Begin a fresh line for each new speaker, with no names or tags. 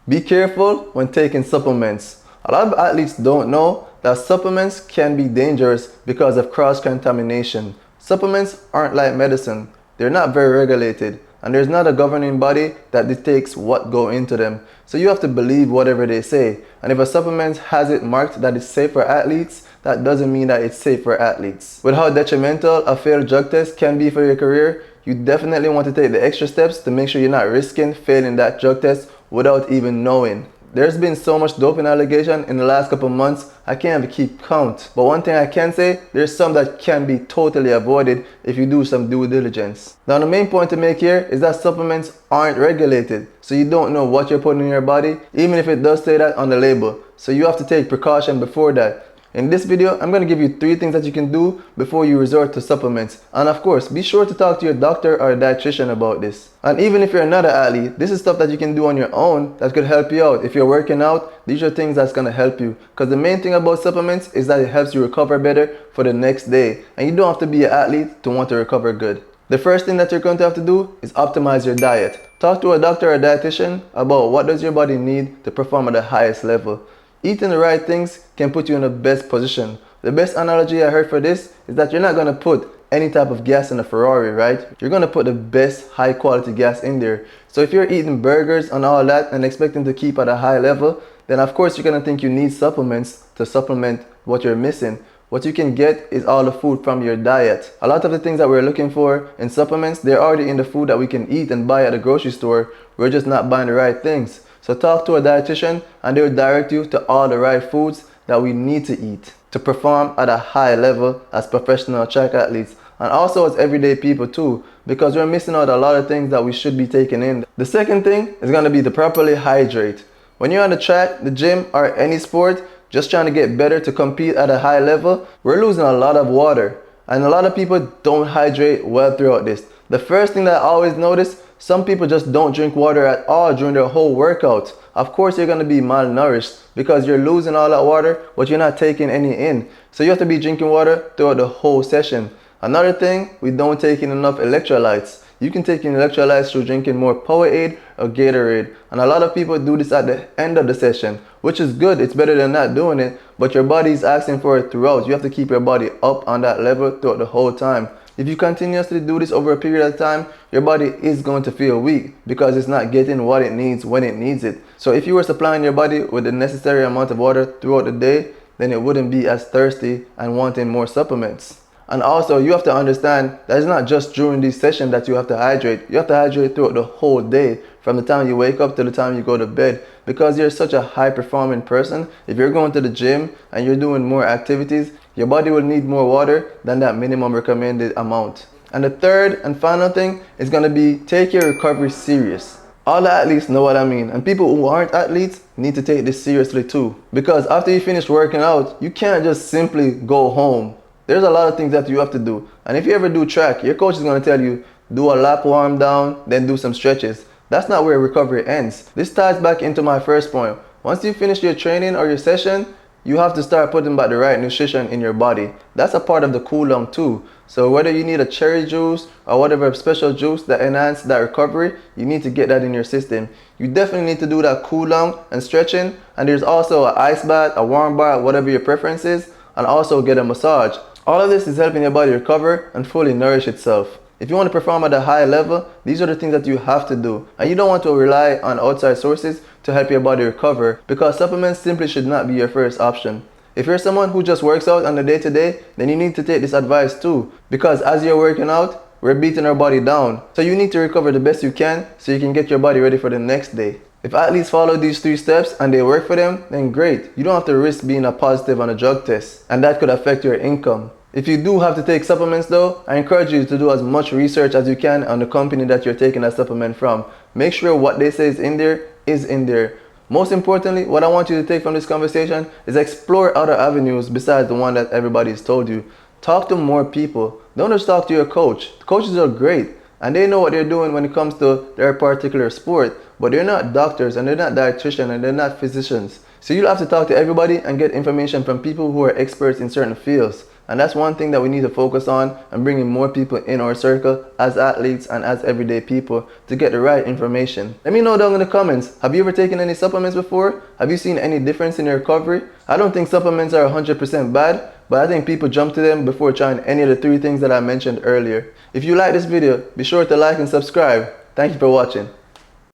Be careful when taking supplements. A lot of athletes don't know that supplements can be dangerous because of cross-contamination. Supplements aren't like medicine. They're not very regulated, and there's not a governing body that dictates what go into them. So you have to believe whatever they say. And if a supplement has it marked that it's safe for athletes, that doesn't mean that it's safe for athletes. With how detrimental a failed drug test can be for your career, you definitely want to take the extra steps to make sure you're not risking failing that drug test without even knowing. There's been so much doping allegation in the last couple months, I can't even keep count. But one thing I can say, there's some that can be totally avoided if you do some due diligence. Now the main point to make here is that supplements aren't regulated, so you don't know what you're putting in your body, even if it does say that on the label. So you have to take precaution before that. In this video, I'm going to give you 3 things that you can do before you resort to supplements. And of course, be sure to talk to your doctor or a dietitian about this. And even if you're not an athlete, this is stuff that you can do on your own that could help you out. If you're working out, these are things that's going to help you. Because the main thing about supplements is that it helps you recover better for the next day. And you don't have to be an athlete to want to recover good. The first thing that you're going to have to do is optimize your diet. Talk to a doctor or a dietitian about what does your body need to perform at the highest level. Eating the right things can put you in the best position. The best analogy I heard for this is that you're not going to put any type of gas in a Ferrari, right? You're going to put the best high quality gas in there. So if you're eating burgers and all that and expecting to keep at a high level, then of course you're going to think you need supplements to supplement what you're missing. What you can get is all the food from your diet. A lot of the things that we're looking for in supplements, they're already in the food that we can eat and buy at the grocery store. We're just not buying the right things. So talk to a dietitian and they will direct you to all the right foods that we need to eat to perform at a high level as professional track athletes and also as everyday people too, because we're missing out a lot of things that we should be taking in. The second thing is going to be to properly hydrate. When you're on the track, the gym, or any sport, just trying to get better to compete at a high level, we're losing a lot of water. And a lot of people don't hydrate well throughout this. The first thing that I always notice, some people just don't drink water at all during their whole workout. Of course you're going to be malnourished because you're losing all that water, but you're not taking any in. So you have to be drinking water throughout the whole session. Another thing, we don't take in enough electrolytes. You can take in electrolytes through drinking more Powerade or Gatorade. And a lot of people do this at the end of the session, which is good. It's better than not doing it, but your body is asking for it throughout. You have to keep your body up on that level throughout the whole time. If you continuously do this over a period of time, your body is going to feel weak because it's not getting what it needs when it needs it. So if you were supplying your body with the necessary amount of water throughout the day, then it wouldn't be as thirsty and wanting more supplements. And also you have to understand that it's not just during these sessions that you have to hydrate. You have to hydrate throughout the whole day, from the time you wake up to the time you go to bed, because you're such a high performing person. If you're going to the gym and you're doing more activities, your body will need more water than that minimum recommended amount. And the third and final thing is going to be take your recovery serious. All the athletes know what I mean, and people who aren't athletes need to take this seriously too. Because after you finish working out, you can't just simply go home. There's a lot of things that you have to do. And if you ever do track, your coach is going to tell you, do a lap warm down, then do some stretches. That's not where recovery ends. This ties back into my first point. Once you finish your training or your session, you have to start putting back the right nutrition in your body. That's a part of the cool down too. So whether you need a cherry juice or whatever special juice that enhances that recovery, you need to get that in your system. You definitely need to do that cool down and stretching. And there's also an ice bath, a warm bath, whatever your preference is, and also get a massage. All of this is helping your body recover and fully nourish itself. If you want to perform at a high level, these are the things that you have to do. And you don't want to rely on outside sources to help your body recover, because supplements simply should not be your first option. If you're someone who just works out on the day-to-day, then you need to take this advice too. Because as you're working out, we're beating our body down. So you need to recover the best you can so you can get your body ready for the next day. If athletes follow these 3 steps and they work for them, then great. You don't have to risk being a positive on a drug test, and that could affect your income. If you do have to take supplements though, I encourage you to do as much research as you can on the company that you're taking that supplement from. Make sure what they say is in there is in there. Most importantly, what I want you to take from this conversation is explore other avenues besides the one that everybody's told you. Talk to more people. Don't just talk to your coach. The coaches are great and they know what they're doing when it comes to their particular sport, but they're not doctors and they're not dietitians and they're not physicians. So you'll have to talk to everybody and get information from people who are experts in certain fields. And that's one thing that we need to focus on, and bringing more people in our circle as athletes and as everyday people to get the right information. Let me know down in the comments, have you ever taken any supplements before? Have you seen any difference in your recovery? I don't think supplements are 100% bad, but I think people jump to them before trying any of the 3 things that I mentioned earlier. If you like this video, be sure to like and subscribe. Thank you for watching.